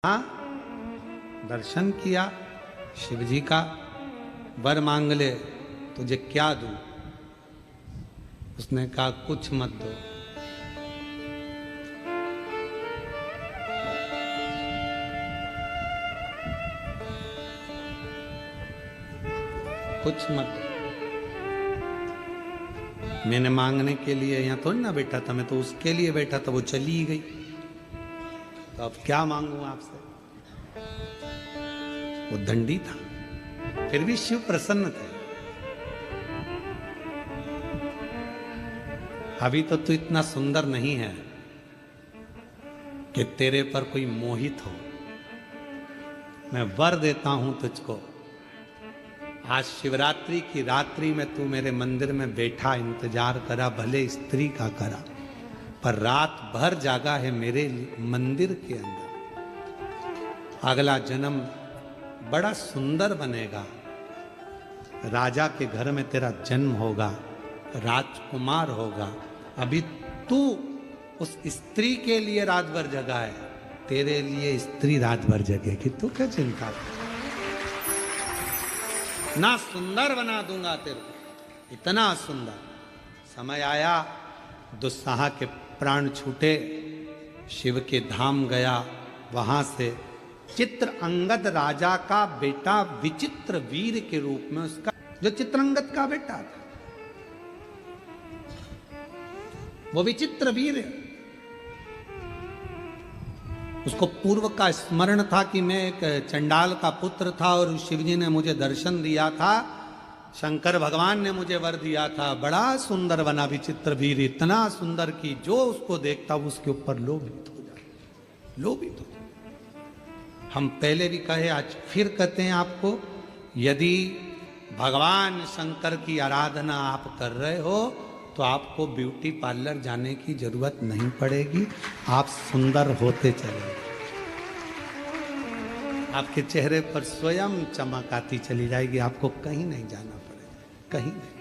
हाँ, दर्शन किया शिव जी का, वर मांग ले तुझे क्या दूं। उसने कहा कुछ मत दो, कुछ मत दो। मैंने मांगने के लिए यहाँ थोड़ी ना बैठा था, मैं तो उसके लिए बैठा था, वो चली गई तो अब क्या मांगू आपसे। वो दंडी था, फिर भी शिव प्रसन्न थे। अभी तो तू इतना सुंदर नहीं है कि तेरे पर कोई मोहित हो। मैं वर देता हूं तुझको, आज शिवरात्रि की रात्रि में तू मेरे मंदिर में बैठा इंतजार करा, भले स्त्री का करा, पर रात भर जागा है मेरे मंदिर के अंदर। अगला जन्म बड़ा सुंदर बनेगा, राजा के घर में तेरा जन्म होगा, राजकुमार होगा। अभी तू उस स्त्री के लिए रात भर जगा है, तेरे लिए स्त्री रात भर जगेगी, तू क्या चिंता कर। ना सुंदर बना दूंगा तेरे को, इतना सुंदर। समय आया, दुस्साह के प्राण छूटे, शिव के धाम गया, वहां से चित्र अंगद राजा का बेटा विचित्र वीर के रूप में, उसका जो चित्रंगद का बेटा था वो विचित्र वीर है। उसको पूर्व का स्मरण था कि मैं एक चंडाल का पुत्र था और शिवजी ने मुझे दर्शन दिया था, शंकर भगवान ने मुझे वर दिया था। बड़ा सुंदर बना विचित्र वीर, इतना सुंदर कि जो उसको देखता उसके ऊपर लोभित हो जाए, लोभित हो जाए। हम पहले भी कहे, आज फिर कहते हैं आपको, यदि भगवान शंकर की आराधना आप कर रहे हो तो आपको ब्यूटी पार्लर जाने की जरूरत नहीं पड़ेगी, आप सुंदर होते चलेंगे। आपके चेहरे पर स्वयं चमक आती चली जाएगी, आपको कहीं नहीं जाना पड़ेगा, कहीं नहीं।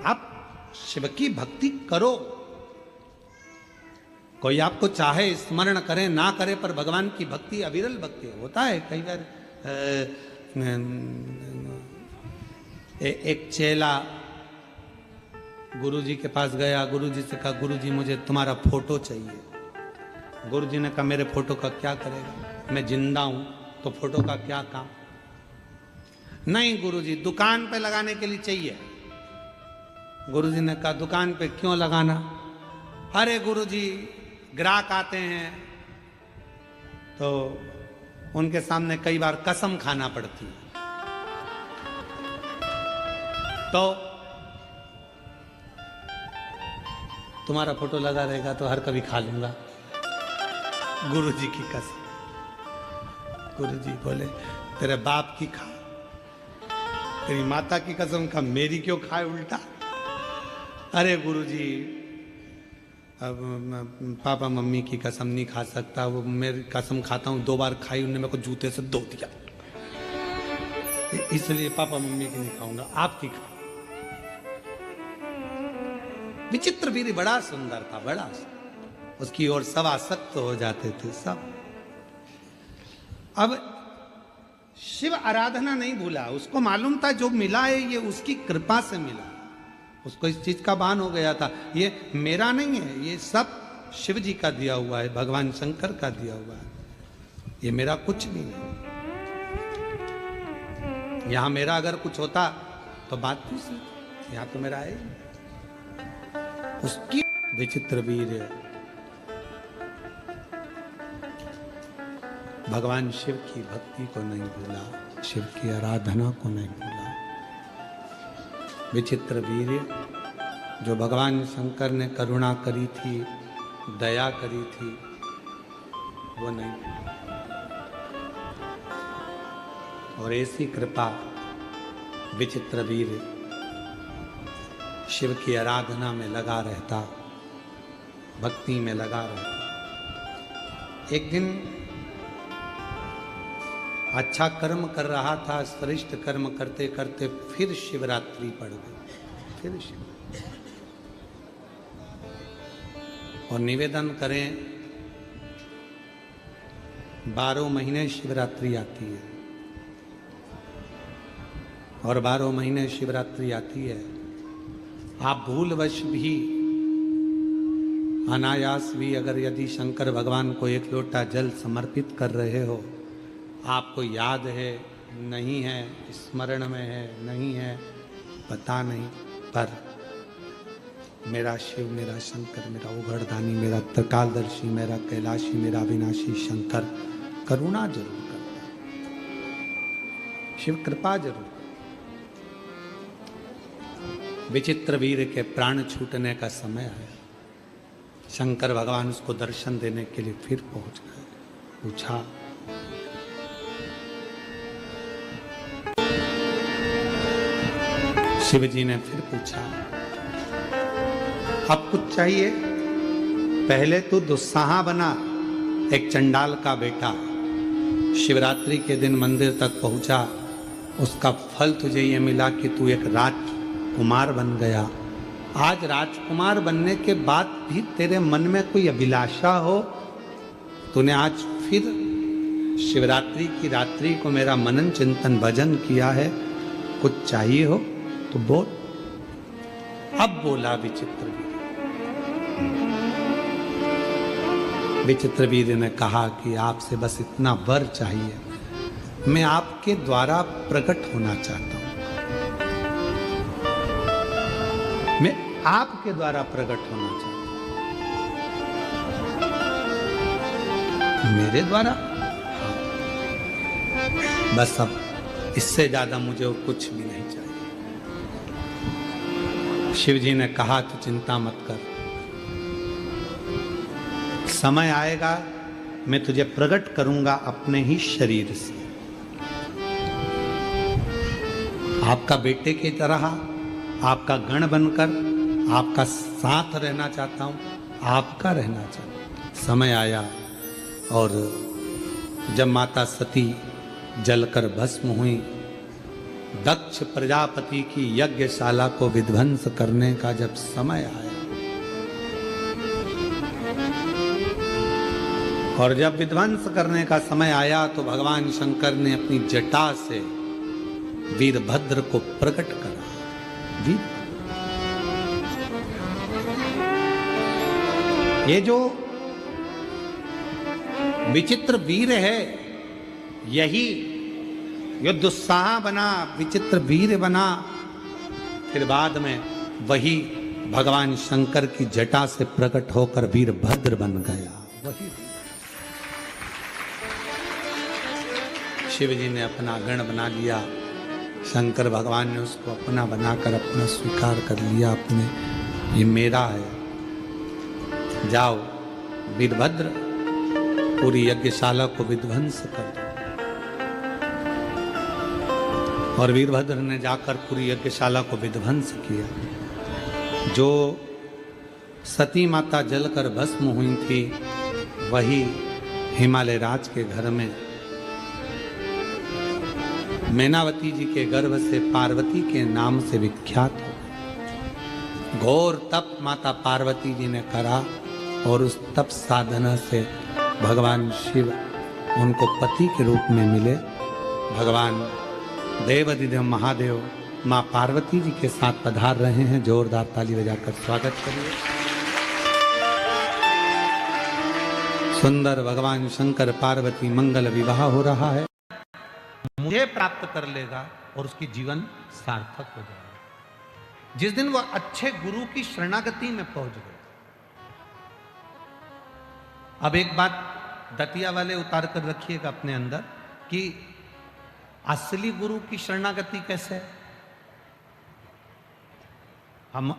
आप शिव की भक्ति करो, कोई आपको चाहे स्मरण करे ना करे, पर भगवान की भक्ति अविरल भक्ति होता है। कई बार एक चेला गुरुजी के पास गया, गुरुजी से कहा गुरुजी मुझे तुम्हारा फोटो चाहिए। गुरुजी ने कहा मेरे फोटो का क्या करेगा, मैं जिंदा हूं तो फोटो का क्या काम। नहीं गुरुजी, दुकान पे लगाने के लिए चाहिए। गुरुजी ने कहा दुकान पे क्यों लगाना। अरे गुरुजी, ग्राहक आते हैं तो उनके सामने कई बार कसम खाना पड़ती है, तो तुम्हारा फोटो लगा रहेगा तो हर कभी खा लूंगा। गुरुजी की कसम। गुरुजी बोले तेरे बाप की खा, तेरी माता की कसम खा, मेरी क्यों खाए उल्टा। अरे गुरुजी, अब पापा मम्मी की कसम नहीं खा सकता, वो मेरी कसम खाता हूँ, 2 बार खाई, उन्होंने मेरे को जूते से धो दिया, इसलिए पापा मम्मी की नहीं खाऊंगा, आपकी खा। विचित्र वीर बड़ा सुंदर था, बड़ा सुंदर। उसकी ओर सब आसक्त हो जाते थे सब। अब शिव आराधना नहीं भूला, उसको मालूम था जो मिला है ये उसकी कृपा से मिला। उसको इस चीज का भान हो गया था, ये मेरा नहीं है, ये सब शिव जी का दिया हुआ है, भगवान शंकर का दिया हुआ है, ये मेरा कुछ नहीं है। यहां मेरा अगर कुछ होता तो बात दूसरी, यहां तो मेरा है। उसकी विचित्र वीर भगवान शिव की भक्ति को नहीं भूला, शिव की आराधना को नहीं भूला। विचित्र वीर जो भगवान शंकर ने करुणा करी थी, दया करी थी, वो नहीं। और ऐसी कृपा विचित्र वीर शिव की आराधना में लगा रहता, भक्ति में लगा रहता। एक दिन अच्छा कर्म कर रहा था, श्रेष्ठ कर्म करते करते फिर शिवरात्रि पड़ गई, फिर शिव। और निवेदन करें, 12 महीने शिवरात्रि आती है, और 12 महीने शिवरात्रि आती है। आप भूलवश भी, अनायास भी अगर यदि शंकर भगवान को एक लोटा जल समर्पित कर रहे हो, आपको याद है नहीं है, स्मरण में है नहीं है, पता नहीं, पर मेरा शिव, मेरा शंकर, मेरा उघड़दानी, मेरा त्रिकालदर्शी, मेरा कैलाशी, मेरा विनाशी शंकर करुणा जरूर करता है, शिव कृपा जरूर। विचित्र वीर के प्राण छूटने का समय आया, शंकर भगवान उसको दर्शन देने के लिए फिर पहुंच गए। पूछा, शिव जी ने फिर पूछा, अब कुछ चाहिए? पहले तो दुस्साहा बना, एक चंडाल का बेटा, शिवरात्रि के दिन मंदिर तक पहुंचा, उसका फल तुझे ये मिला कि तू एक राजकुमार बन गया। आज राजकुमार बनने के बाद भी तेरे मन में कोई अभिलाषा हो, तूने आज फिर शिवरात्रि की रात्रि को मेरा मनन चिंतन भजन किया है, कुछ चाहिए हो तो बोल। अब बोला विचित्र वीर। विचित्र वीर ने कहा कि आपसे बस इतना वर चाहिए, मैं आपके द्वारा प्रकट होना चाहता हूं, मैं आपके द्वारा प्रकट होना चाहता हूं। मेरे द्वारा? बस अब इससे ज्यादा मुझे और कुछ भी नहीं चाहिए। शिव जी ने कहा, तो चिंता मत कर, समय आएगा मैं तुझे प्रकट करूंगा अपने ही शरीर से, आपका बेटे की तरह, आपका गण बनकर आपका साथ रहना चाहता हूं, आपका रहना चाहता हूं। समय आया और जब माता सती जलकर भस्म हुई, दक्ष प्रजापति की यज्ञशाला को विध्वंस करने का जब समय आया, और जब विध्वंस करने का समय आया तो भगवान शंकर ने अपनी जटा से वीरभद्र को प्रकट करा। ये जो विचित्र वीर है, यही जो दुस्साह बना, विचित्र वीर बना, फिर बाद में वही भगवान शंकर की जटा से प्रकट होकर वीरभद्र बन गया। वही शिव जी ने अपना गण बना लिया, शंकर भगवान ने उसको अपना बनाकर अपना स्वीकार कर लिया, अपने ये मेरा है। जाओ वीरभद्र, पूरी यज्ञशाला को विध्वंस कर दो। और वीरभद्र ने जाकर पूरी यज्ञशाला को विध्वंस किया। जो सती माता जलकर भस्म हुई थी, वही हिमालय राज के घर में मैनावती जी के गर्भ से पार्वती के नाम से विख्यात हो। घोर तप माता पार्वती जी ने करा, और उस तप साधना से भगवान शिव उनको पति के रूप में मिले। भगवान देवाधिदेव महादेव माँ पार्वती जी के साथ पधार रहे हैं। जोरदार ताली बजाकर स्वागत करिए। सुंदर भगवान शंकर पार्वती मंगल विवाह हो रहा है। मुझे प्राप्त कर लेगा और उसकी जीवन सार्थक हो जाएगा। जिस दिन वह अच्छे गुरु की शरणागति में पहुंच गए। अब एक बात दतिया वाले उतार कर रखिएगा अपने अंदर कि असली गुरु की शरणागति कैसे है। हम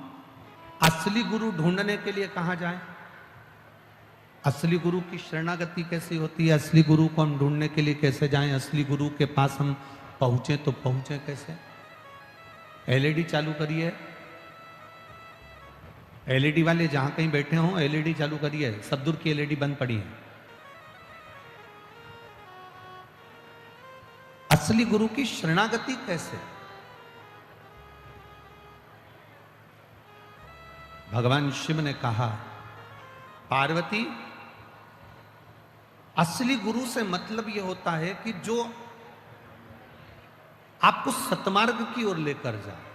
असली गुरु ढूंढने के लिए कहां जाएं? असली गुरु की शरणागति कैसी होती है? असली गुरु को हम ढूंढने के लिए कैसे जाएं? असली गुरु के पास हम पहुंचे तो पहुंचे कैसे? एलईडी चालू करिए। एलईडी वाले जहां कहीं बैठे हों, एलईडी चालू करिए। सब दूर की एलईडी बंद पड़ी है। असली गुरु की शरणागति कैसे? भगवान शिव ने कहा, पार्वती, असली गुरु से मतलब यह होता है कि जो आपको सतमार्ग की ओर लेकर जाए,